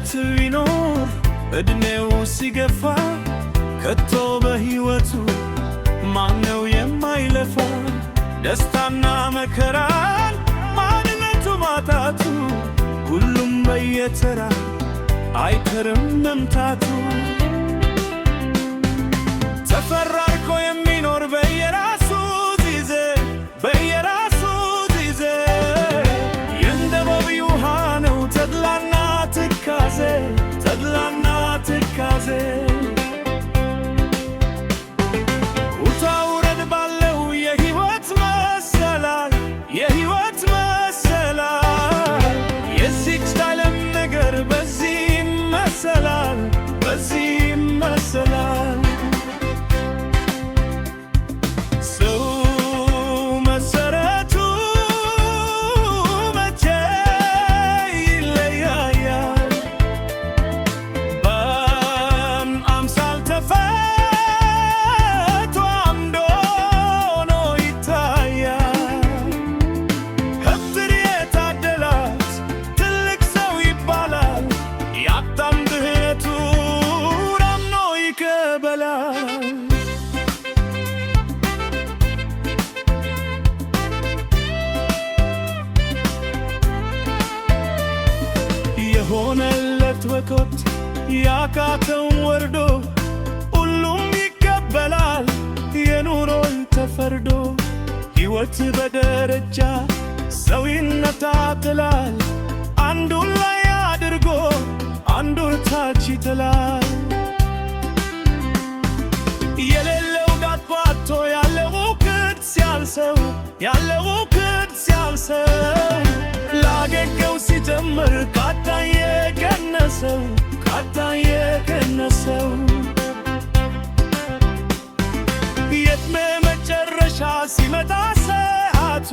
ዓመት ቢኖር ዕድሜው ሲገፋ ከቶ በሕይወቱ ማነው የማይለፋ? ደስታና መከራን ማንነቱ ማጣቱ ሁሉም በየተራ አይቀርም መምታቱ። ተፈራርቆ የሚኖር በየራሱ ጊዜ የእንደበብ ውሃ ነው ተድላና ትካዜ ውጣ ውረድ ባለው የሕይወት መሰላል የዚች ዓለም ነገር በዚህ ይመሰላል ሰው መሰረቱ መቼ ይለያያል? በአምሳል ተፈጥሮ አምዶ ሆኖ ይታያል። ሀብት የታደላት ትልቅ ሰው ይባላል። ያጣም ድህነቱን አምኖ ይቀበላል። የሆነለት በኮት ያቃተውን ወርዶ ሁሉም ይቀበላል የኑሮን ተፈርዶ። ሕይወት በደረጃ ሰው ይነጣጥላል። አንዱን ላይ አድርጎ አንዱን ታች ይጥላል። የሌለው ዳቦ አጥቶ ያለው ክድ ሲያንሰው ላገኘው ሲጀምር ካጣን የቀነሰው የዕድሜ መጨረሻ ሲመጣ ሰዓቱ